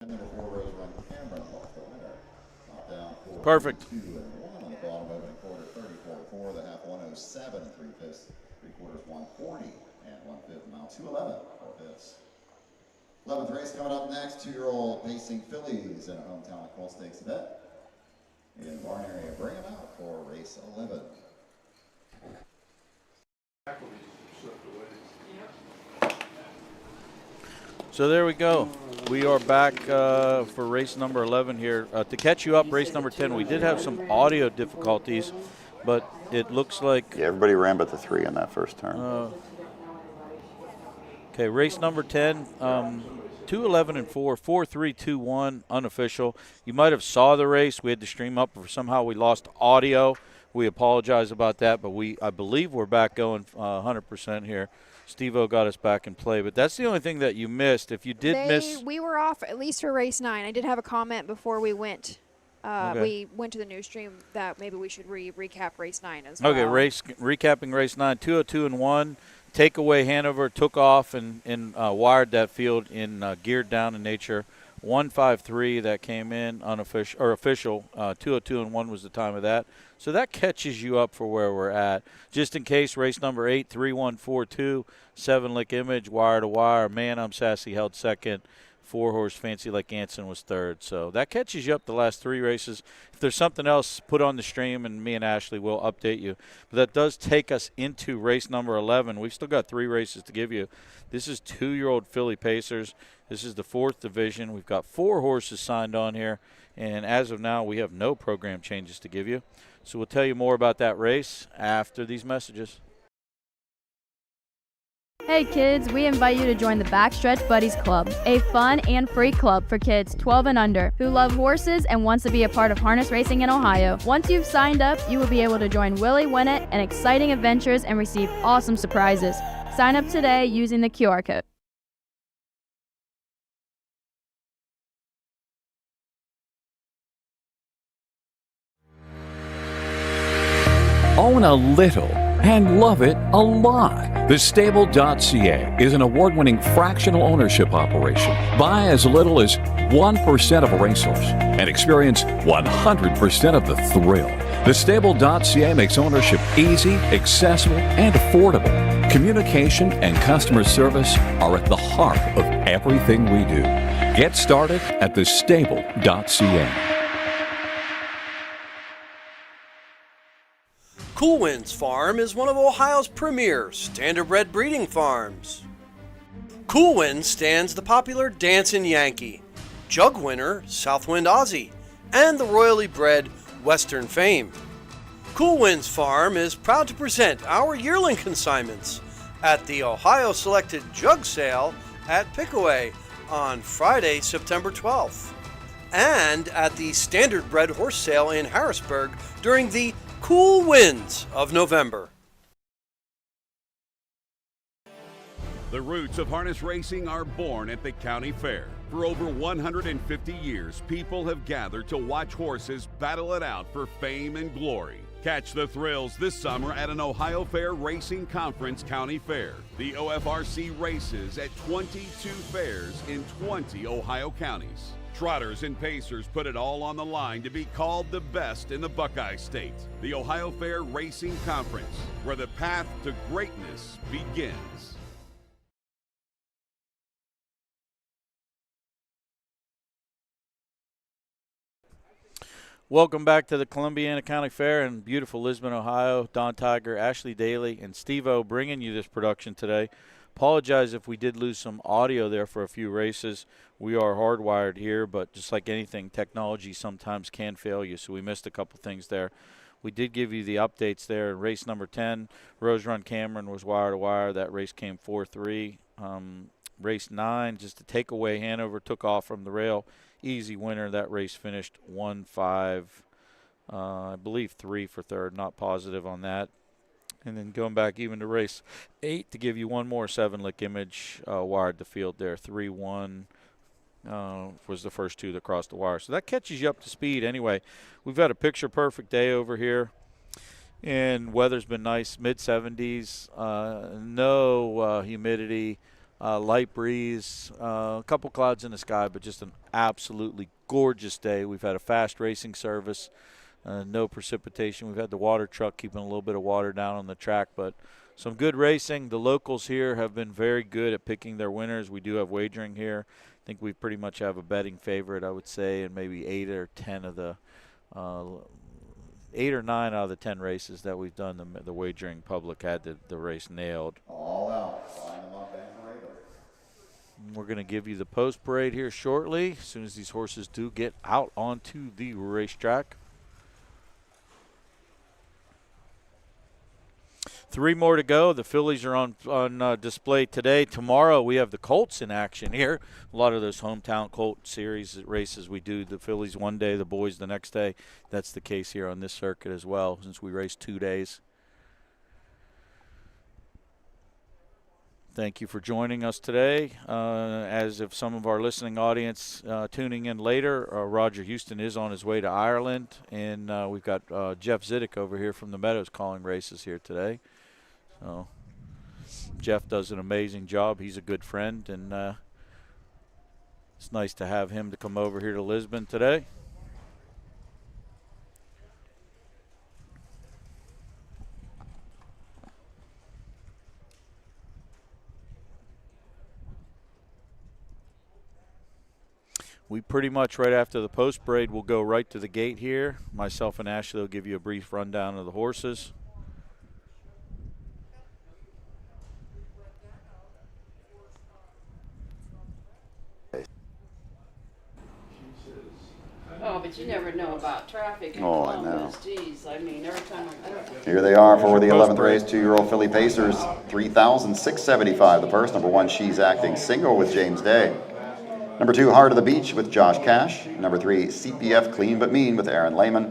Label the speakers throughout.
Speaker 1: Number 4, Rose Run Cameron, off the winner. Knocked down for
Speaker 2: Perfect.
Speaker 1: 2 and 1 on the bottom opening quarter, 34-4. The half 107, 3/5, 3/4 140, and 1/5 mile 211, 4/5. 11th race coming up next, 2-year-old pacing fillies in a hometown Coal Stakes event. In barn area, bring them out for race 11.
Speaker 2: So there we go. We are back for race number 11 here. To catch you up, race number 10, we did have some audio difficulties, but it looks like...
Speaker 3: Yeah, everybody ran but the 3 in that first turn.
Speaker 2: Okay, race number 10, 2:11 and 4, 4:3-2-1, unofficial. You might have saw the race. We had to stream up. Somehow we lost audio. We apologize about that, but I believe we're back going 100% here. Steve-O got us back in play, but that's the only thing that you missed. If you did miss...
Speaker 4: We were off at least for race 9. I did have a comment before we went.
Speaker 2: Okay.
Speaker 4: We went to the news stream that maybe we should recap race 9 as well.
Speaker 2: Okay, recapping race 9, 202 and 1. Takeaway Hanover took off and wired that field in geared down in nature. 153 that came in unofficial or official. 202 and 1 was the time of that. So that catches you up for where we're at. Just in case, race number 8, 3142, 7-lick Image, wire to wire. Man, I'm Sassy held second. 4-horse Fancy Like Anson was third. So that catches you up the last 3 races. If there's something else, put on the stream, and me and Ashley will update you. But that does take us into race number 11. We've still got 3 races to give you. This is 2-year-old filly pacers. This is the 4th division. We've got 4 horses signed on here, and as of now, we have no program changes to give you. So we'll tell you more about that race after these messages.
Speaker 5: Hey kids, we invite you to join the Backstretch Buddies Club, a fun and free club for kids 12 and under who love horses and wants to be a part of harness racing in Ohio. Once you've signed up, you will be able to join Willie Winnett and exciting adventures and receive awesome surprises. Sign up today using the QR code.
Speaker 6: Own a little and love it a lot. TheStable.ca is an award-winning fractional ownership operation. Buy as little as 1% of a racehorse and experience 100% of the thrill. TheStable.ca makes ownership easy, accessible, and affordable. Communication and customer service are at the heart of everything we do. Get started at TheStable.ca.
Speaker 7: Cool Winds Farm is one of Ohio's premier standardbred breeding farms. Cool Winds stands the popular Dancin' Yankee, jug winner Southwind Aussie, and the royally bred Western Fame. Cool Winds Farm is proud to present our yearling consignments at the Ohio Selected Jug Sale at Pickaway on Friday, September 12th, and at the Standardbred Horse Sale in Harrisburg during the Cool Winds of November.
Speaker 8: The roots of harness racing are born at the county fair. For over 150 years, people have gathered to watch horses battle it out for fame and glory. Catch the thrills this summer at an Ohio Fair Racing Conference County Fair. The OFRC races at 22 fairs in 20 Ohio counties. Trotters and pacers put it all on the line to be called the best in the Buckeye State. The Ohio Fair Racing Conference, where the path to greatness begins.
Speaker 2: Welcome back to the Columbiana County Fair in beautiful Lisbon, Ohio. Don Tiger, Ashley Daly, and Steve-O bringing you this production today. Apologize if we did lose some audio there for a few races. We are hardwired here, but just like anything, technology sometimes can fail you, so we missed a couple things there. We did give you the updates there. In race number 10, Rose Run Cameron was wire to wire. That race came 4-3. Race 9, just a takeaway, Hanover took off from the rail. Easy winner. That race finished 1-5. I believe 3 for third. Not positive on that. And then going back even to race 8 to give you one more 7-lick Image, wired the field there. 3-1 was the first 2 that crossed the wire. So that catches you up to speed. Anyway, we've had a picture-perfect day over here. And weather's been nice, mid-70s. No humidity. light breeze, a couple clouds in the sky, but just an absolutely gorgeous day. We've had a fast racing service, no precipitation. We've had the water truck keeping a little bit of water down on the track, but some good racing. The locals here have been very good at picking their winners. We do have wagering here. I think we pretty much have a betting favorite, I would say, and maybe 8 or 10 of the 8 or 9 out of the 10 races that we've done, the wagering public had the race nailed.
Speaker 1: All out. Line them up and parade.
Speaker 2: We're going to give you the post parade here shortly, as soon as these horses do get out onto the racetrack. 3 more to go. The fillies are on display today. Tomorrow we have the colts in action here. A lot of those hometown colt series races we do. The fillies one day, the boys the next day. That's the case here on this circuit as well, since we race 2 days. Thank you for joining us today. As of some of our listening audience tuning in later, Roger Houston is on his way to Ireland, and we've got Jeff Zidek over here from the Meadows calling races here today. So Jeff does an amazing job. He's a good friend, and it's nice to have him to come over here to Lisbon today. We pretty much, right after the post parade, will go right to the gate here. Myself and Ashley will give you a brief rundown of the horses.
Speaker 9: Oh, but you never know about traffic in
Speaker 3: Oh, I know.
Speaker 9: Columbus. Geez, I mean, every time
Speaker 3: Here they are for the 11th race, 2-year-old filly Pacers, 3,675. The first, number 1, She's Acting Single with James Day. Number 2, Heart of the Beach with Josh Cash. Number 3, CPF Clean But Mean with Aaron Lehman.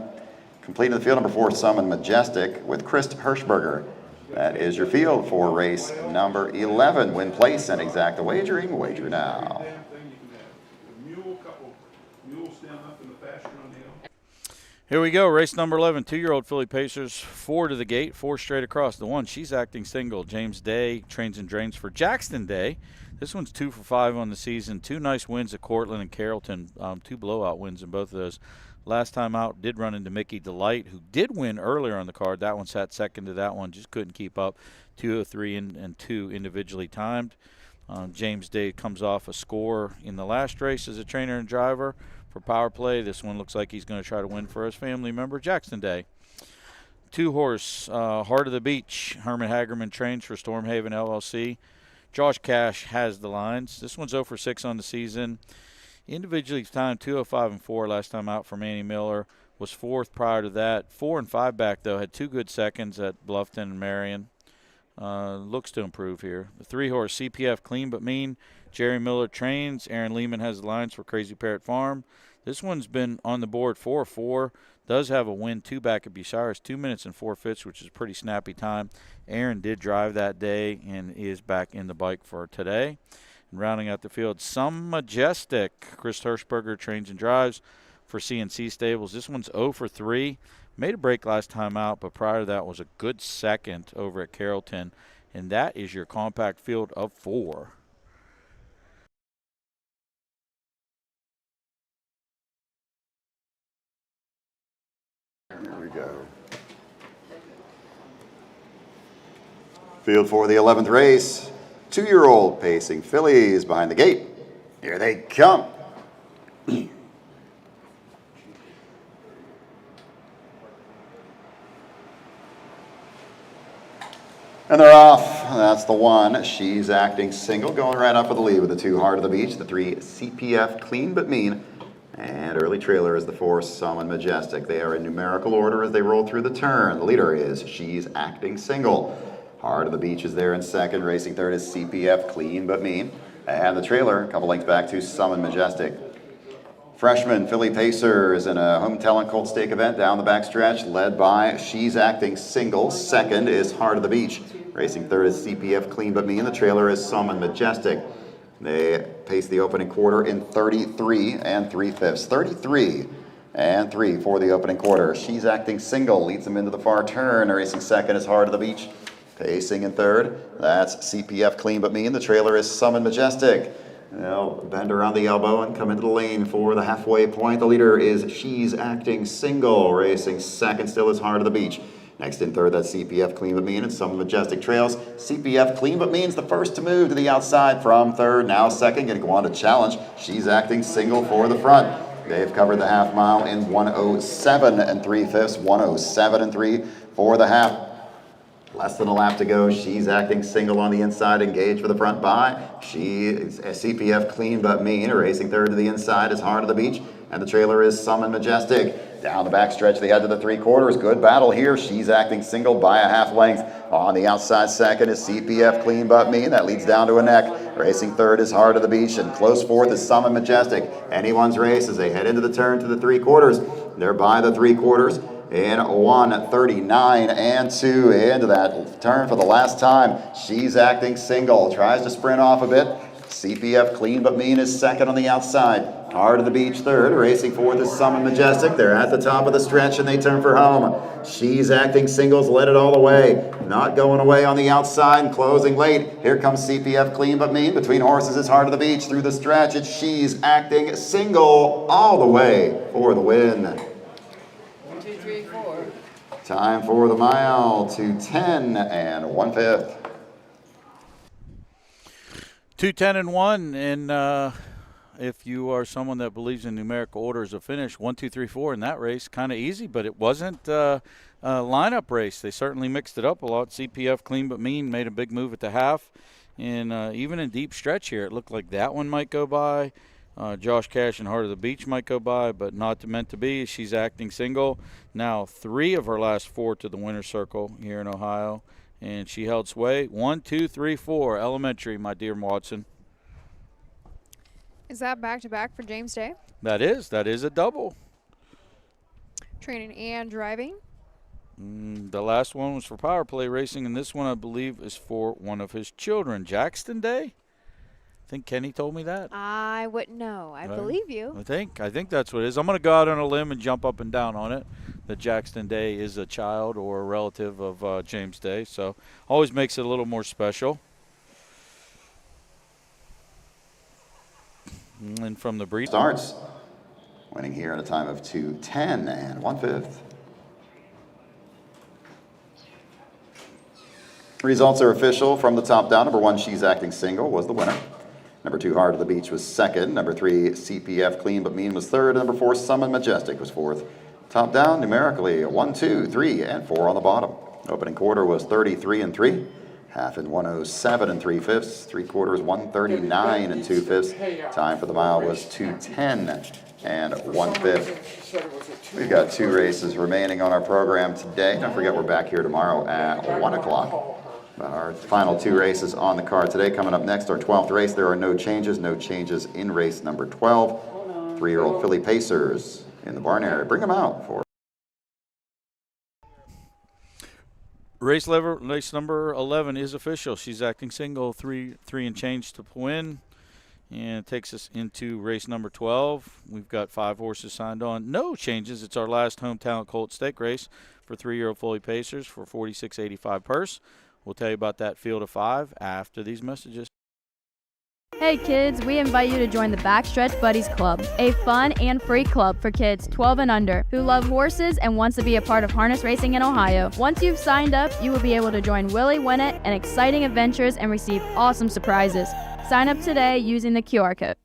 Speaker 3: Completing the field, number 4, Summon Majestic with Chris Hirschberger. That is your field for race number 11. Win, place, and exact the wagering. Wager now.
Speaker 2: Here we go, race number 11, 2-year-old filly Pacers, 4 to the gate, 4 straight across. The 1, She's Acting Single. James Day trains and drains for Jackson Day. This one's 2 for 5 on the season. 2 nice wins at Cortland and Carrollton, 2 blowout wins in both of those. Last time out, did run into Mickey Delight, who did win earlier on the card. That one sat second to that one, just couldn't keep up. 203 and 2 individually timed. James Day comes off a score in the last race as a trainer and driver for power play. This one looks like he's going to try to win for his family member, Jackson Day. 2-horse, Heart of the Beach. Herman Hagerman trains for Stormhaven LLC. Josh Cash has the lines. This one's 0 for 6 on the season. Individually timed 205 and 4 last time out for Manny Miller. Was 4th prior to that. 4 and 5 back, though. Had 2 good seconds at Bluffton and Marion. Looks to improve here. The 3-horse, CPF Clean But Mean. Jerry Miller trains. Aaron Lehman has the lines for Crazy Parrot Farm. This one's been on the board 4-4. Does have a win 2 back at Bucyrus, 2 minutes and 4 fifths, which is a pretty snappy time. Aaron did drive that day and is back in the bike for today. And rounding out the field, Some Majestic. Chris Hirschberger trains and drives for CNC Stables. This one's 0 for 3. Made a break last time out, but prior to that was a good second over at Carrollton. And that is your compact field of 4.
Speaker 3: Here we go. Field for the 11th race. 2-year-old pacing fillies behind the gate. Here they come. And they're off. That's the 1. She's Acting Single, going right up for the lead with the 2, Heart of the Beach. The 3, CPF Clean But Mean. And early trailer is the 4, Summon Majestic. They are in numerical order as they roll through the turn. The leader is She's Acting Single. Heart of the Beach is there in second. Racing third is CPF Clean But Mean. And the trailer, a couple lengths back to Summon Majestic. Freshman filly Pacers in a home talent colt stake event down the backstretch, led by She's Acting Single. Second is Heart of the Beach. Racing third is CPF Clean But Mean. The trailer is Summon Majestic. They pace the opening quarter in 33 and 3 fifths. 33 and 3 for the opening quarter. She's Acting Single leads them into the far turn. Racing second is Heart of the Beach. Pacing in third, that's CPF Clean But Mean. The trailer is Summon Majestic. They'll bend around the elbow and come into the lane for the halfway point. The leader is She's Acting Single. Racing second still is Heart of the Beach. Next in third, that's CPF Clean But Mean and Summon Majestic trails. CPF Clean But Mean's the first to move to the outside from third. Now second, going to go on to challenge. She's Acting Single for the front. They've covered the half mile in 1:07 3/5. 1:07 3 for the half. Less than a lap to go. She's Acting Single on the inside, engaged for the front by. She is CPF Clean But Mean. Racing third to the inside is Heart of the Beach, and the trailer is Summon Majestic. Down the back stretch, they head to the 3/4. Good battle here. She's Acting Single by a half length. On the outside second is CPF Clean But Mean. That leads down to a neck. Racing third is Heart of the Beach, and close fourth is Summon Majestic. Anyone's race as they head into the turn to the 3/4. They're by the 3/4. In 1:39 2 into that turn for the last time. She's Acting Single. Tries to sprint off a bit. CPF Clean But Mean is second on the outside. Heart of the Beach third. Racing fourth is Summon Majestic. They're at the top of the stretch and they turn for home. She's Acting Single's led it all the way. Not going away on the outside and closing late. Here comes CPF Clean But Mean. Between horses is Heart of the Beach. Through the stretch, it's She's Acting Single all the way for the win.
Speaker 9: 2, 3, 4.
Speaker 3: Time for the mile, 2:10 1/5.
Speaker 2: 2:10 1, and if you are someone that believes in numerical order as a finish, 1, 2, 3, 4 in that race, kind of easy, but it wasn't a lineup race. They certainly mixed it up a lot. CPF Clean But Mean made a big move at the half, and even in deep stretch here, it looked like that one might go by. Josh Cash and Heart of the Beach might go by, but not meant to be. She's Acting Single. Now 3 of her last 4 to the winner's circle here in Ohio, and she held sway. 1, 2, 3, 4. Elementary, my dear Watson.
Speaker 4: Is that back-to-back for James Day?
Speaker 2: That is a double.
Speaker 4: Training and driving?
Speaker 2: The last one was for Power Play Racing, and this one I believe is for one of his children, Jackson Day. I think Kenny told me that.
Speaker 4: I wouldn't know. I believe you.
Speaker 2: I think that's what it is. I'm going to go out on a limb and jump up and down on it, that Jackson Day is a child or a relative of James Day. So always makes it a little more special. And from the breed.
Speaker 3: Starts. Winning here at a time of 2:10 1/5. Results are official from the top down. Number 1, She's Acting Single was the winner. Number 2, Heart of the Beach was second. Number 3, CPF Clean But Mean was third. And number 4, Summon Majestic was fourth. Top down numerically 1, 2, 3, and 4 on the bottom. Opening quarter was 33 3. Half in 1:07 3/5. 3/4 1:39 2/5. Time for the mile was 2:10 1/5. We've got 2 races remaining on our program today. Don't forget we're back here tomorrow at 1 o'clock. Our final 2 races on the card today. Coming up next, our 12th race. There are no changes in race number 12. 3-year-old filly pacers in the barn area. Bring them out for
Speaker 2: Race number 11 is official. She's Acting Single, 3 and change to win. And it takes us into race number 12. We've got 5 horses signed on. No changes. It's our last Home Talent Colt Stake race for 3-year-old filly pacers for $46.85 purse. We'll tell you about that field of 5 after these messages.
Speaker 5: Hey kids, we invite you to join the Backstretch Buddies Club, a fun and free club for kids 12 and under who love horses and wants to be a part of harness racing in Ohio. Once you've signed up, you will be able to join Willie Winnett and exciting adventures and receive awesome surprises. Sign up today using the QR code.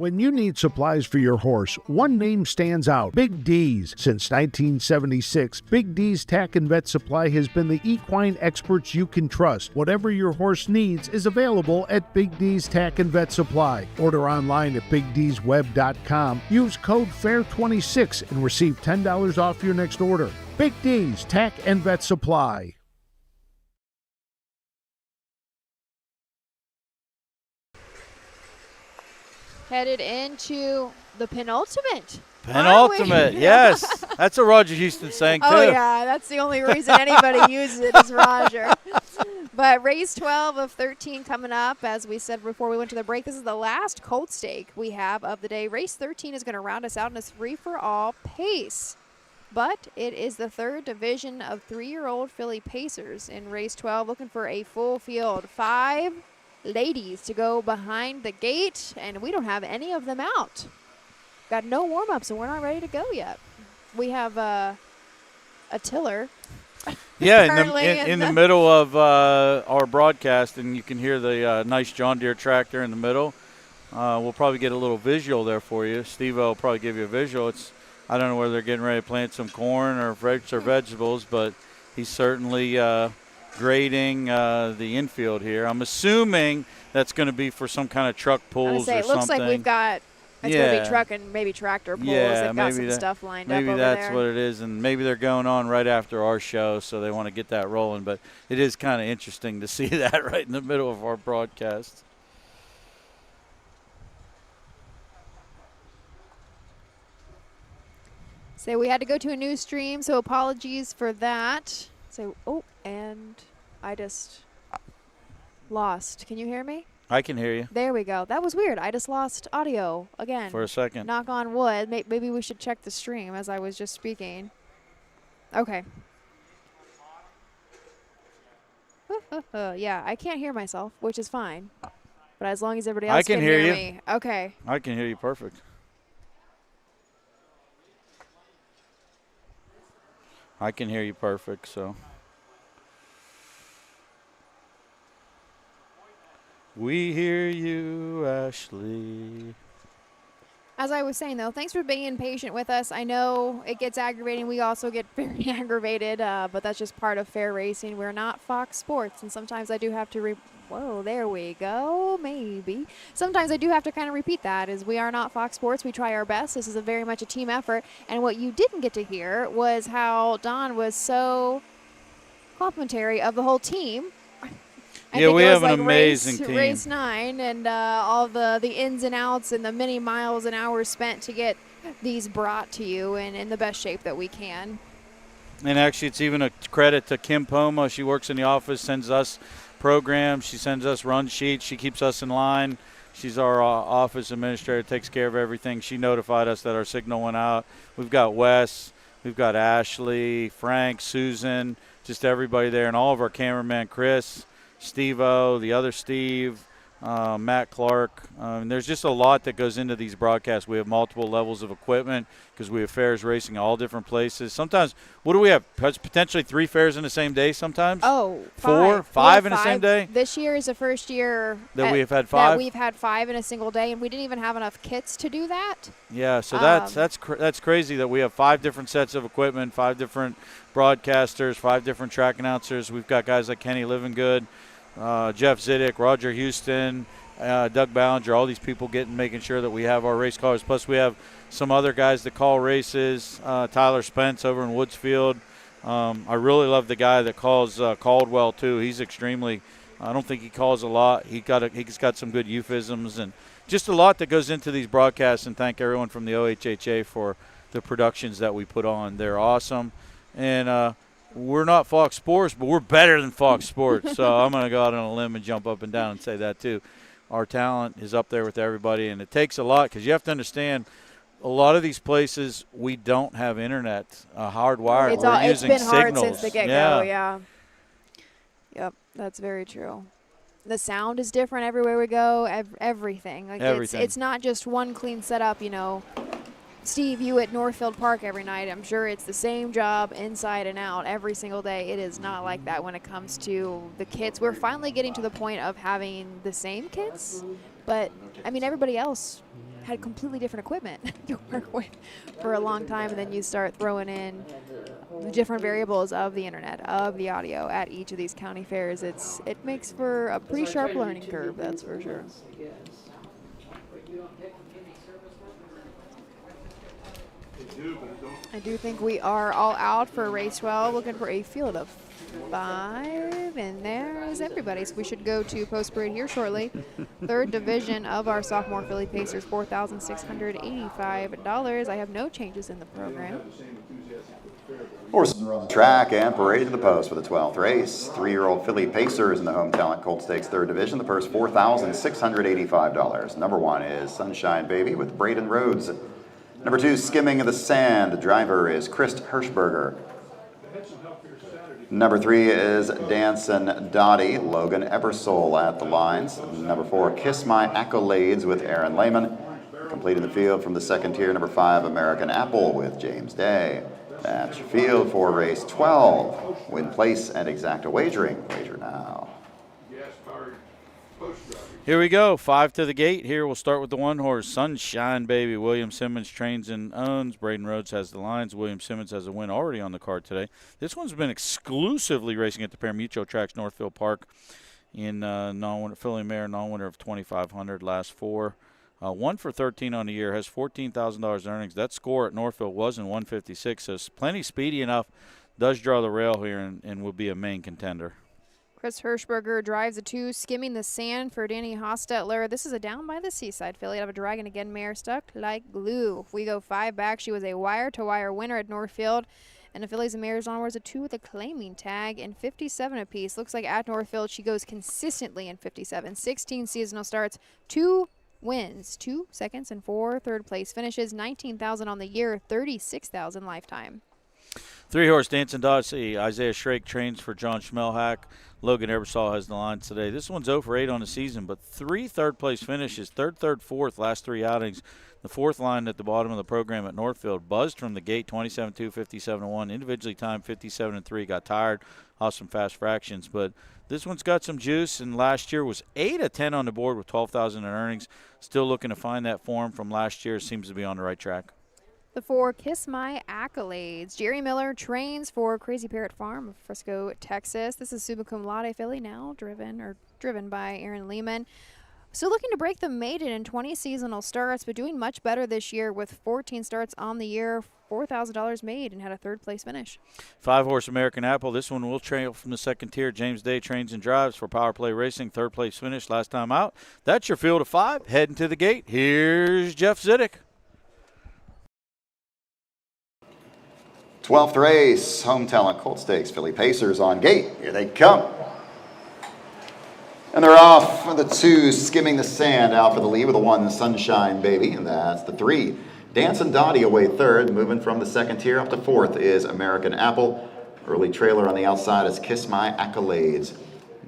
Speaker 10: When you need supplies for your horse, one name stands out: Big D's. Since 1976, Big D's Tack and Vet Supply has been the equine experts you can trust. Whatever your horse needs is available at Big D's Tack and Vet Supply. Order online at BigD'sWeb.com. Use code FAIR26 and receive $10 off your next order. Big D's Tack and Vet Supply.
Speaker 4: Headed into the penultimate.
Speaker 2: Penultimate, yes. That's a Roger Houston saying, too.
Speaker 4: Oh, yeah, that's the only reason anybody uses it is Roger. But race 12 of 13 coming up. As we said before we went to the break, this is the last colt stake we have of the day. Race 13 is going to round us out in a free-for-all pace. But it is the third division of 3-year-old filly pacers in race 12, looking for a full field. 5 ladies to go behind the gate, and we don't have any of them out. Got no warm-up, so we're not ready to go yet. We have a tiller.
Speaker 2: Yeah, in the middle of our broadcast, and you can hear the nice John Deere tractor in the middle. We'll probably get a little visual there for you. Steve will probably give you a visual. I don't know whether they're getting ready to plant some corn or fruits or vegetables, but he's certainly grading the infield here. I'm assuming that's going to be for some kind of truck pulls or
Speaker 4: it looks
Speaker 2: something.
Speaker 4: like we've got it's going to be truck and maybe tractor pulls. They've got some stuff lined up over there.
Speaker 2: Maybe that's what it is, and maybe they're going on right after our show, so they want to get that rolling. But it is kind of interesting to see that right in the middle of our broadcast.
Speaker 4: So we had to go to a new stream, so apologies for that. So, and I just lost. Can you hear me?
Speaker 2: I can hear you.
Speaker 4: There we go. That was weird. I just lost audio again.
Speaker 2: For a second.
Speaker 4: Knock on wood. Maybe we should check the stream as I was just speaking. Okay. Yeah, I can't hear myself, which is fine. But as long as everybody else can hear me. Okay.
Speaker 2: I can hear you perfect. I can hear you perfect, so. We hear you, Ashley.
Speaker 4: As I was saying, though, thanks for being patient with us. I know it gets aggravating. We also get very aggravated, but that's just part of fair racing. We're not Fox Sports, and sometimes I do have to whoa, there we go, maybe. Sometimes I do have to kind of repeat that, is we are not Fox Sports. We try our best. This is very much a team effort. And what you didn't get to hear was how Don was so complimentary of the whole team.
Speaker 2: Yeah, we have an amazing team.
Speaker 4: Race 9 and all the ins and outs and the many miles and hours spent to get these brought to you in the best shape that we can.
Speaker 2: And actually, it's even a credit to Kim Poma. She works in the office, sends us programs. She sends us run sheets. She keeps us in line. She's our office administrator, takes care of everything. She notified us that our signal went out. We've got Wes. We've got Ashley, Frank, Susan, just everybody there, and all of our cameramen, Chris, Steve-O, the other Steve, Matt Clark. There's just a lot that goes into these broadcasts. We have multiple levels of equipment because we have fairs racing all different places. Sometimes, what do we have? Potentially 3 fairs in the same day sometimes?
Speaker 4: Oh,
Speaker 2: 4? 5 in the same day?
Speaker 4: This year is the first year
Speaker 2: that we have had 5?
Speaker 4: That we've had 5 in a single day, and we didn't even have enough kits to do that.
Speaker 2: Yeah, so that's crazy that we have 5 different sets of equipment, 5 different broadcasters, 5 different track announcers. We've got guys like Kenny Livingood, Jeff Zidek, Roger Houston, Doug Ballinger, all these people making sure that we have our race callers. Plus we have some other guys that call races, Tyler Spence over in Woodsfield. I really love the guy that calls Caldwell too. He's extremely, I don't think he calls a lot. He's got some good euphemisms and just a lot that goes into these broadcasts, and thank everyone from the OHHA for the productions that we put on. They're awesome. And we're not Fox Sports, but we're better than Fox Sports. So I'm going to go out on a limb and jump up and down and say that too. Our talent is up there with everybody, and it takes a lot because you have to understand a lot of these places we don't have internet hardwired. We're using
Speaker 4: it's been hard
Speaker 2: signals.
Speaker 4: Since the get-go, yeah. Yep, that's very true. The sound is different everywhere we go, everything. Like
Speaker 2: everything.
Speaker 4: It's not just one clean setup, you know. Steve, you at Northfield Park every night, I'm sure it's the same job inside and out every single day. It is not like that when it comes to the kits. We're finally getting to the point of having the same kits, but, I mean, everybody else had completely different equipment to work with for a long time, and then you start throwing in the different variables of the internet, of the audio at each of these county fairs. It makes for a pretty sharp learning curve, that's for sure. I do think we are all out for race 12, looking for a field of 5, and there is everybody. So we should go to post parade here shortly. Third division of our sophomore Philly Pacers, $4,685. I have no changes in the program.
Speaker 3: Horses are on the track and parade to the post for the 12th race. 3-year-old Philly Pacers in the Home Talent Colt Stakes third division. The purse $4,685. Number 1 is Sunshine Baby with Braden Rhodes. Number 2, Skimming the Sand. The driver is Chris Hirschberger. Number 3 is Dancin' Dottie, Logan Ebersole at the lines. Number 4, Kiss My Accolades with Aaron Lehman. Completing the field from the second tier, number 5, American Apple with James Day. That's your field for race 12. Win place and exacta wagering. Wager now.
Speaker 2: Here we go, 5 to the gate. Here we'll start with the 1 horse, Sunshine Baby. William Simmons trains and owns. Braden Rhodes has the lines. William Simmons has a win already on the card today. This one's been exclusively racing at the Parimutuel Tracks, Northfield Park, in non-winner, Philly Mare, non-winner of 2,500 last 4. 1 for 13 on the year, has $14,000 earnings. That score at Northfield was in 156, so it's plenty speedy enough. Does draw the rail here and will be a main contender.
Speaker 4: Chris Hirschberger drives a 2, Skimming the Sand for Danny Hostetler. This is a down by the seaside filly out of a Dragon Again mare, stuck like glue. If we go 5 back, she was a wire-to-wire winner at Northfield. And the fillies and mares onwards, a 2 with a claiming tag and 57 apiece. Looks like at Northfield she goes consistently in 57. 16 seasonal starts, 2 wins, 2 seconds, and 4 third-place finishes. $19,000 on the year, $36,000 lifetime.
Speaker 2: 3-horse Dancin' Dottie. Isaiah Shrake trains for John Schmelhack. Logan Ebersole has the lines today. This one's 0 for 8 on the season, but 3 third-place finishes, third, fourth, last 3 outings. The 4th line at the bottom of the program at Northfield buzzed from the gate, 27-2, 57-1. Individually timed 57-3, got tired off some fast fractions. But this one's got some juice, and last year was 8 of 10 on the board with $12,000 in earnings. Still looking to find that form from last year. Seems to be on the right track.
Speaker 4: The 4, Kiss My Accolades. Jerry Miller trains for Crazy Parrot Farm of Frisco, Texas. This is Summa Cum Laude filly, now driven by Aaron Lehman. So looking to break the maiden in 20 seasonal starts, but doing much better this year with 14 starts on the year, $4,000 made, and had a 3rd-place finish.
Speaker 2: 5-horse American Apple. This one will trail from the second tier. James Day trains and drives for Power Play Racing. 3rd-place finish last time out. That's your field of 5. Heading to the gate. Here's Jeff Zidek.
Speaker 3: 12th race, Home Talent Colt Stakes, Philly Pacers on gate. Here they come. And they're off for the 2, Skimming the Sand, out for the lead with the 1, Sunshine Baby, and that's the 3. Dancin' Dottie away 3rd, moving from the second tier up to 4th is American Apple. Early trailer on the outside is Kiss My Accolades.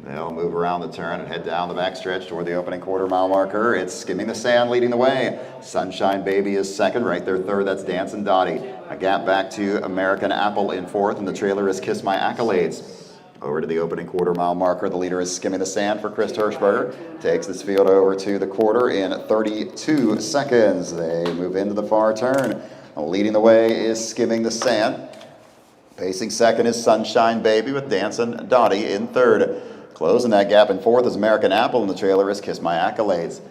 Speaker 3: They'll move around the turn and head down the backstretch toward the opening quarter-mile marker. It's Skimming the Sand leading the way. Sunshine Baby is second, right there 3rd. That's Dancin' Dottie. A gap back to American Apple in 4th, and the trailer is Kiss My Accolades. Over to the opening quarter-mile marker. The leader is Skimming the Sand for Chris Hirschberger. Takes this field over to the quarter in 32 seconds. They move into the far turn. Leading the way is Skimming the Sand. Pacing second is Sunshine Baby with Dancin' Dottie in 3rd. Closing that gap in 4th is American Apple, and the trailer is Kiss My Accolades.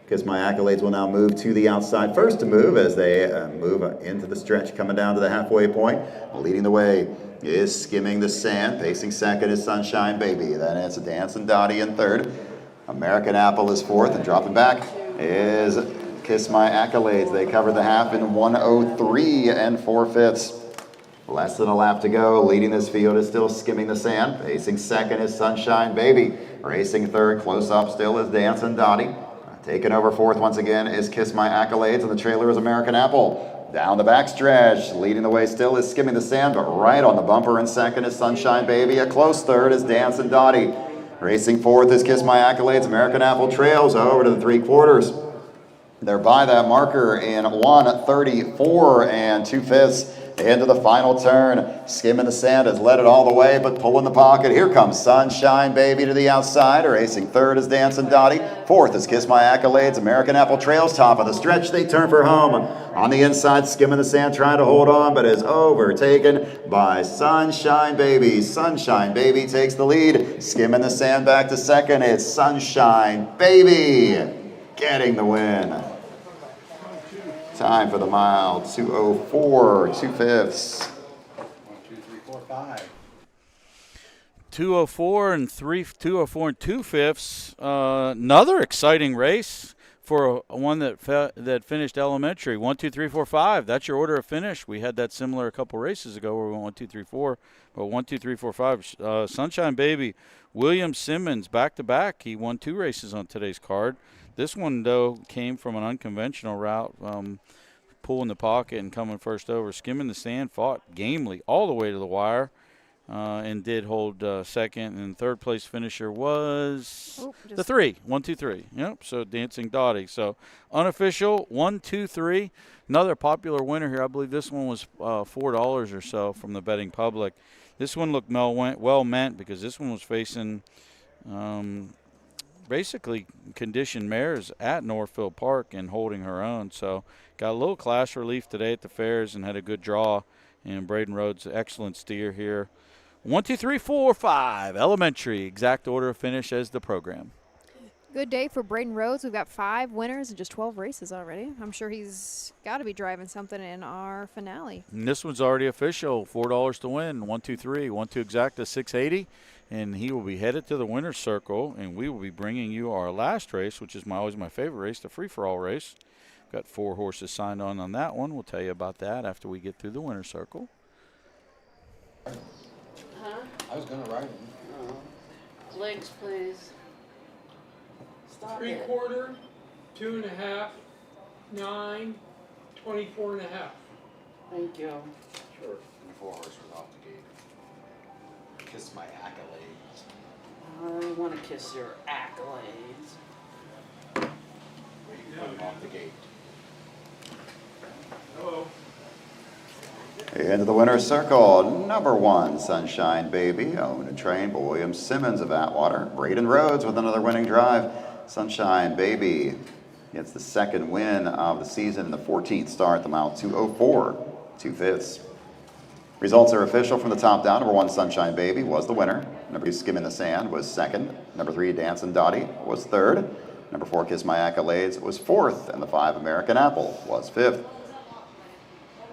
Speaker 3: Kiss My Accolades will now move to the outside first to move as they move into the stretch, coming down to the halfway point. Leading the way is Skimming the Sand. Pacing second is Sunshine Baby. Then it's Dancin' Dottie in 3rd. American Apple is 4th, and dropping back is Kiss My Accolades. They cover the half in 1:03 4/5. Less than a lap to go. Leading this field is still Skimming the Sand. Pacing second is Sunshine Baby. Racing 3rd, close up still is Dancin' Dottie. Taking over 4th once again is Kiss My Accolades, and the trailer is American Apple. Down the backstretch, leading the way still is Skimming the Sand, but right on the bumper in second is Sunshine Baby. A close 3rd is Dancin' Dottie. Racing 4th is Kiss My Accolades. American Apple trails over to the 3/4. They're by that marker in 1:34 2/5. Into the final turn. Skimming the Sand has led it all the way, but pulling the pocket. Here comes Sunshine Baby to the outside. Racing third is Dancing Dottie. Fourth is Kiss My Accolades. American Apple trails top of the stretch. They turn for home. On the inside, Skimming the Sand trying to hold on, but is overtaken by Sunshine Baby. Sunshine Baby takes the lead. Skimming the Sand back to second. It's Sunshine Baby getting the win. Time for the mile, 2:04, 2/5.
Speaker 2: 2:04 and 2/5. Another exciting race for one that finished elementary. 1, 2, 3, 4, 5. That's your order of finish. We had that similar a couple races ago where we went 1, 2, 3, 4. But 1, 2, 3, 4, 5. Sunshine Baby, William Simmons back to back. He won 2 races on today's card. This one, though, came from an unconventional route, pulling the pocket and coming first over. Skimming the Sand fought gamely all the way to the wire and did hold second. And third place finisher was the 3. 1, 2, 3. Yep, so Dancing Dottie. So unofficial, 1, 2, 3. Another popular winner here. I believe this one was $4 or so from the betting public. This one looked well meant because this one was facing basically conditioned mares at Northfield Park and holding her own. So got a little class relief today at the fairs and had a good draw. And Braden Rhodes, excellent steer here. 1, 2, 3, 4, 5. Elementary, exact order of finish as the program.
Speaker 4: Good day for Braden Rhodes. We've got 5 winners and just 12 races already. I'm sure he's got to be driving something in our finale.
Speaker 2: And this one's already official. $4 to win. 1, 2, 3. 1, 2 exacta, $680. And he will be headed to the winner's circle, and we will be bringing you our last race, which is always my favorite race, the free-for-all race. Got 4 horses signed on that one. We'll tell you about that after we get through the winner's circle.
Speaker 9: Huh?
Speaker 11: I was going to ride him.
Speaker 9: Legs, please. Stop it.
Speaker 12: 3/4, 2.5, 9, 24.5.
Speaker 9: Thank you.
Speaker 11: Sure. And the 4 horse was off the gate. Kiss My Accolades.
Speaker 9: I want to kiss your accolades.
Speaker 11: Off the gate.
Speaker 12: Hello.
Speaker 3: Into the winner's circle, number 1, Sunshine Baby, owned and trained by William Simmons of Atwater. Braden Rhodes with another winning drive. Sunshine Baby gets the second win of the season in the 14th start, the mile 2:04, 2/5. Results are official from the top down. Number 1, Sunshine Baby, was the winner. Number 2, Skimming the Sand, was second. Number 3, Dancing Dottie, was third. Number 4, Kiss My Accolades, was fourth. And the 5, American Apple, was fifth.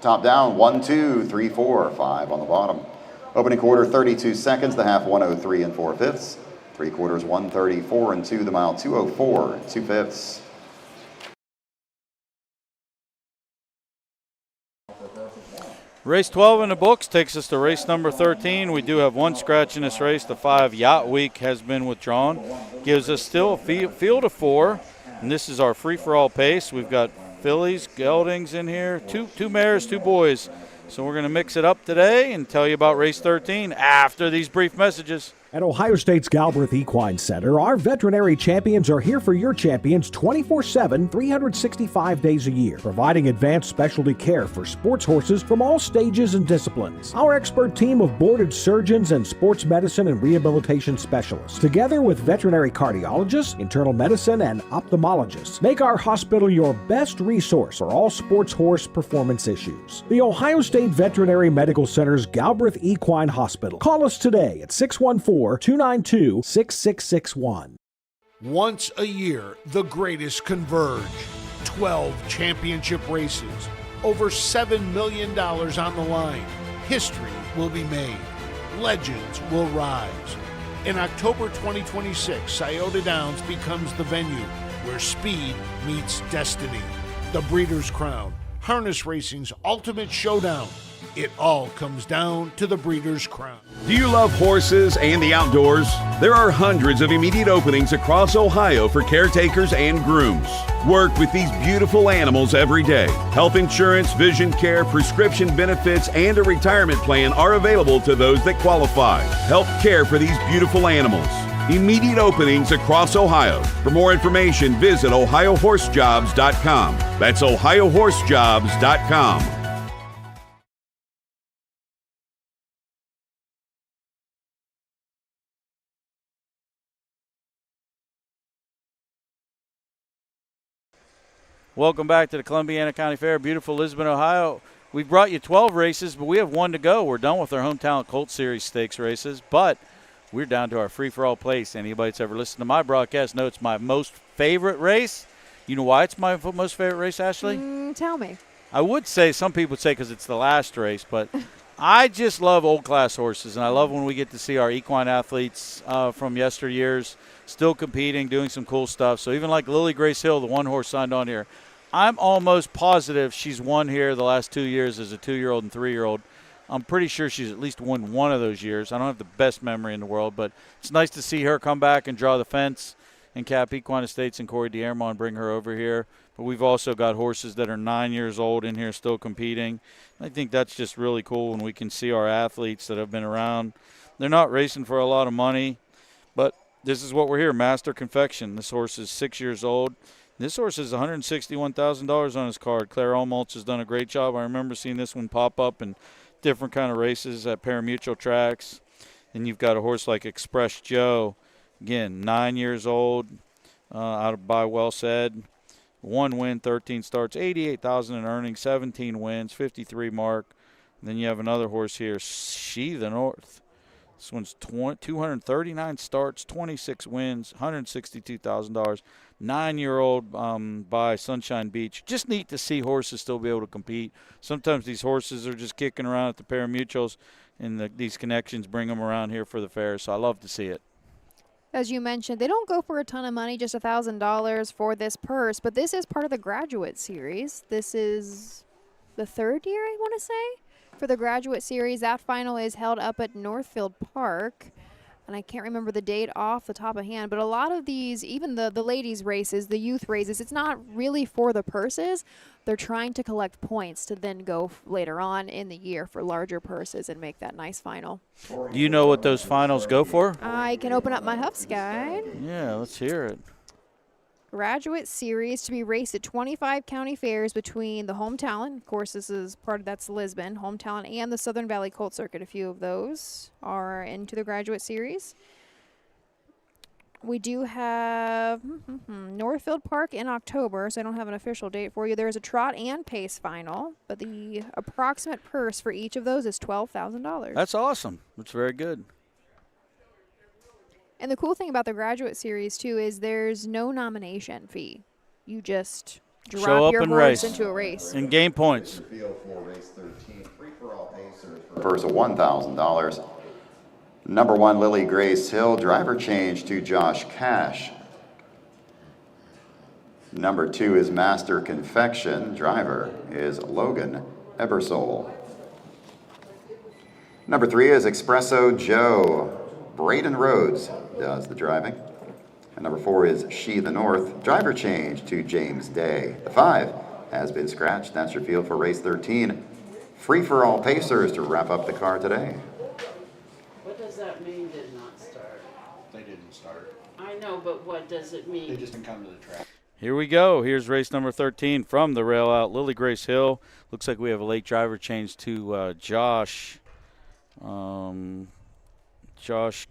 Speaker 3: Top down, 1, 2, 3, 4, 5 on the bottom. Opening quarter, 32 seconds. The half, 1:03 and 4/5. 3/4, 1:34 and 2. The mile, 2:04, 2/5.
Speaker 2: Race 12 in the books takes us to race number 13. We do have one scratch in this race. The 5 Yacht Week has been withdrawn. Gives us still a field of 4, and this is our free-for-all pace. We've got fillies, geldings in here, two mares, 2 boys. So we're going to mix it up today and tell you about race 13 after these brief messages.
Speaker 13: At Ohio State's Galbraith Equine Center, our veterinary champions are here for your champions 24/7, 365 days a year, providing advanced specialty care for sports horses from all stages and disciplines. Our expert team of boarded surgeons and sports medicine and rehabilitation specialists, together with veterinary cardiologists, internal medicine, and ophthalmologists, make our hospital your best resource for all sports horse performance issues. The Ohio State Veterinary Medical Center's Galbraith Equine Hospital. Call us today at 614-292-6661.
Speaker 10: Once a year, the greatest converge. 12 championship races. Over $7 million on the line. History will be made. Legends will rise. In October 2026, Scioto Downs becomes the venue where speed meets destiny. The Breeders' Crown, harness racing's ultimate showdown. It all comes down to the Breeders' Crown.
Speaker 8: Do you love horses and the outdoors? There are hundreds of immediate openings across Ohio for caretakers and grooms. Work with these beautiful animals every day. Health insurance, vision care, prescription benefits, and a retirement plan are available to those that qualify. Help care for these beautiful animals. Immediate openings across Ohio. For more information, visit OhioHorseJobs.com. That's OhioHorseJobs.com.
Speaker 2: Welcome back to the Columbiana County Fair, beautiful Lisbon, Ohio. We've brought you 12 races, but we have one to go. We're done with our Hometown Colt Series Stakes races, but we're down to our free-for-all place. Anybody that's ever listened to my broadcast knows it's my most favorite race. You know why it's my most favorite race, Ashley?
Speaker 4: Tell me.
Speaker 2: I would say, some people would say because it's the last race, but I just love old-class horses, and I love when we get to see our equine athletes from yesteryears still competing, doing some cool stuff. So even like Lily Grace Hill, the one horse signed on here, I'm almost positive she's won here the last 2 years as a 2-year-old and 3-year-old. I'm pretty sure she's at least won one of those years. I don't have the best memory in the world, but it's nice to see her come back and draw the fence and cap Equine Estates and Corey DeArmond and bring her over here. But we've also got horses that are 9 years old in here still competing. I think that's just really cool when we can see our athletes that have been around. They're not racing for a lot of money, but this is what we're here, Master Confection. This horse is 6 years old. This horse has $161,000 on his card. Claire Olmoltz has done a great job. I remember seeing this one pop up in different kind of races at pari-mutuel tracks. And you've got a horse like Express Joe, again, 9 years old, out of by Well Said. 1 win, 13 starts, $88,000 in earnings, 17 wins, 53 mark. And then you have another horse here, She the North. This one's 239 starts, 26 wins, $162,000. 9-year-old by Sunshine Beach. Just neat to see horses still be able to compete. Sometimes these horses are just kicking around at the pari-mutuels, and these connections bring them around here for the fair. So I love to see it.
Speaker 4: As you mentioned, they don't go for a ton of money, just $1,000 for this purse, but this is part of the Graduate Series. This is the 3rd year, I want to say, for the Graduate Series. That final is held up at Northfield Park, and I can't remember the date off the top of hand, but a lot of these, even the ladies' races, the youth races, it's not really for the purses. They're trying to collect points to then go later on in the year for larger purses and make that nice final.
Speaker 2: Do you know what those finals go for?
Speaker 4: I can open up my Huff's Guide.
Speaker 2: Yeah, let's hear it.
Speaker 4: Graduate Series to be raced at 25 county fairs between the Home Talent, of course this is part of, that's Lisbon, Home Talent, and the Southern Valley Colt Circuit. A few of those are into the Graduate Series. We do have Northfield Park in October, so I don't have an official date for you. There's a trot and pace final, but the approximate purse for each of those is $12,000.
Speaker 2: That's awesome. That's very good.
Speaker 4: And the cool thing about the Graduate Series, too, is there's no nomination fee. You just drop your horse into a race.
Speaker 2: And gain points.
Speaker 3: Purse of $1,000. Number 1, Lily Grace Hill. Driver change to Josh Cash. Number 2 is Master Confection. Driver is Logan Ebersole. Number 3 is Espresso Joe. Braden Rhodes does the driving. And number 4 is She the North. Driver change to James Day. The 5 has been scratched. That's your field for race 13. Free for all pacers to wrap up the card today.
Speaker 9: What does that mean, did not start?
Speaker 11: They didn't start.
Speaker 9: I know, but what does it mean?
Speaker 11: They just didn't come to the track.
Speaker 2: Here we go. Here's race number 13 from the rail out. Lily Grace Hill. Looks like we have a late driver change to Josh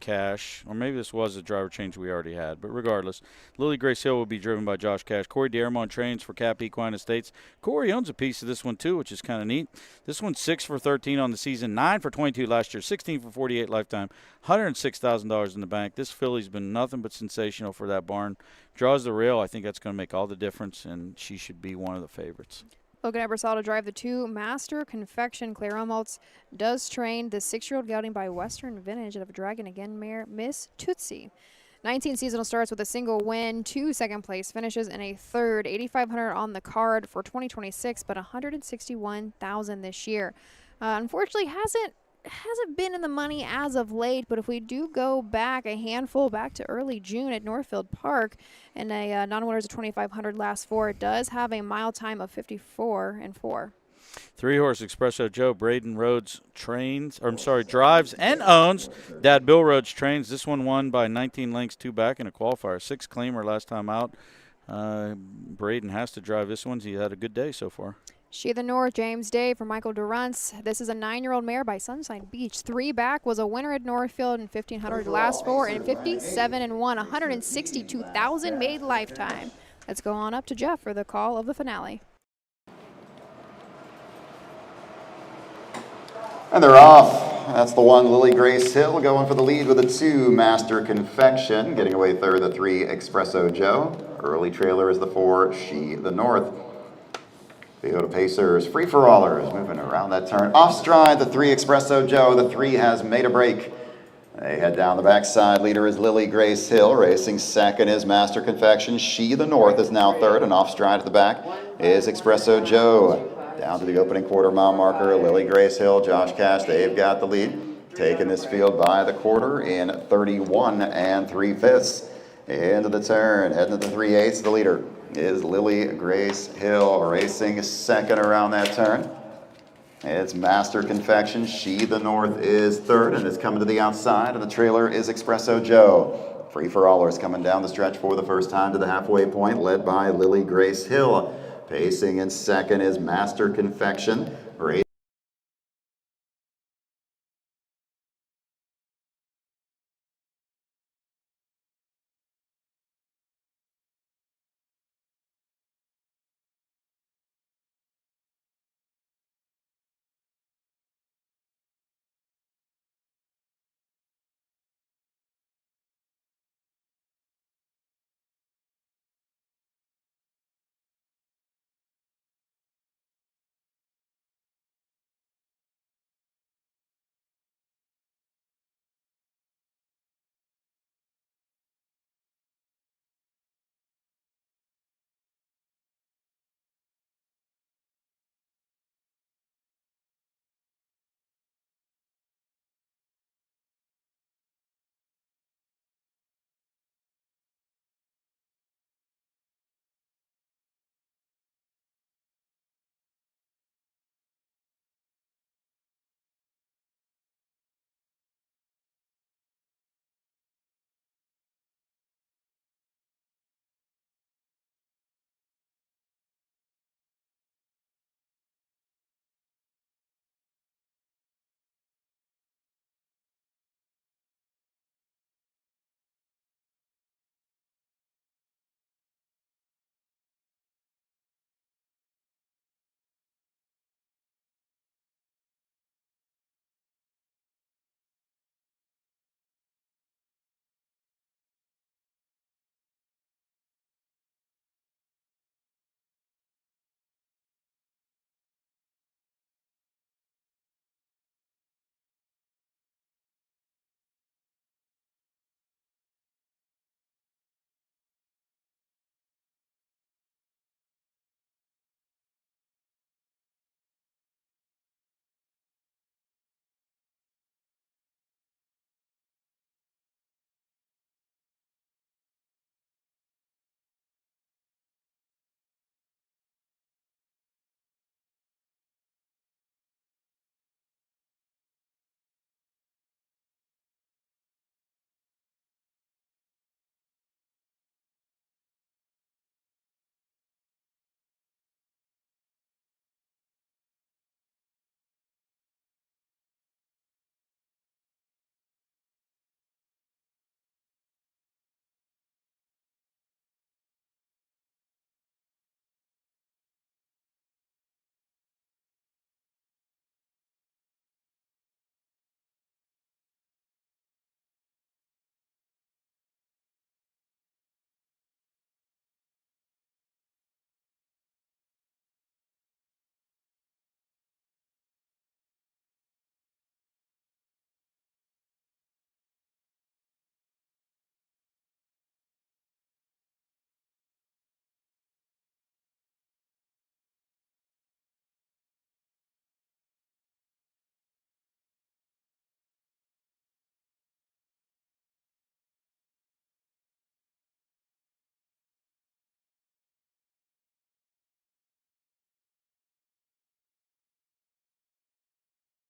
Speaker 2: Cash, or maybe this was a driver change we already had, but regardless, Lily Grace Hill will be driven by Josh Cash. Corey DeArmond trains for Cap Equine Estates. Corey owns a piece of this one too, which is kind of neat. This one's 6 for 13 on the season, 9 for 22 last year, 16 for 48 lifetime, $106,000 in the bank. This filly's been nothing but sensational for that barn. Draws the rail. I think that's going to make all the difference, and she should be one of the favorites.
Speaker 4: Logan Ebersole to drive the 2. Master Confection. Claire Olmoltz does train the 6-year-old gelding by Western Vintage of Dragon Again mare, Miss Tootsie. 19 seasonal starts with a single win, 2 second-place finishes, and a 3rd. $8,500 on the card for 2026, but $161,000 this year. Unfortunately, hasn't been in the money as of late, but if we do go back a handful back to early June at Northfield Park, and a non-winners of $2,500 last 4, it does have a mile time of 54.4.
Speaker 2: 3-horse Espresso Joe. Braden Rhodes drives and owns. Dad Bill Rhodes trains. This one won by 19 lengths, 2 back in a qualifier. 6 claimer last time out. Braden has to drive this one. He had a good day so far.
Speaker 4: She the North, James Day for Michael Durantz. This is a 9-year-old mare by Sunshine Beach. 3 back, was a winner at Northfield in 1,500 last 4, and 57-1, $162,000 made lifetime. Let's go on up to Jeff for the call of the finale.
Speaker 3: And they're off. That's the 1, Lily Grace Hill, going for the lead with the 2, Master Confection. Getting away third, the 3, Espresso Joe. Early trailer is the 4, She the North. Toyota Pacers, free-for-allers, moving around that turn. Off stride, the 3, Espresso Joe. The 3 has made a break. They head down the backside. Leader is Lily Grace Hill. Racing second is Master Confection. She the North is now third, and off stride at the back is Espresso Joe. Down to the opening quarter-mile marker, Lily Grace Hill, Josh Cash, they've got the lead. Taking this field by the quarter in 31 3/5. Into the turn, heading to the 3/8. The leader is Lily Grace Hill, racing second around that turn. It's Master Confection. She the North is third, and it's coming to the outside, and the trailer is Espresso Joe. Free-for-allers coming down the stretch for the first time to the halfway point, led by Lily Grace Hill. Pacing in second is Master Confection.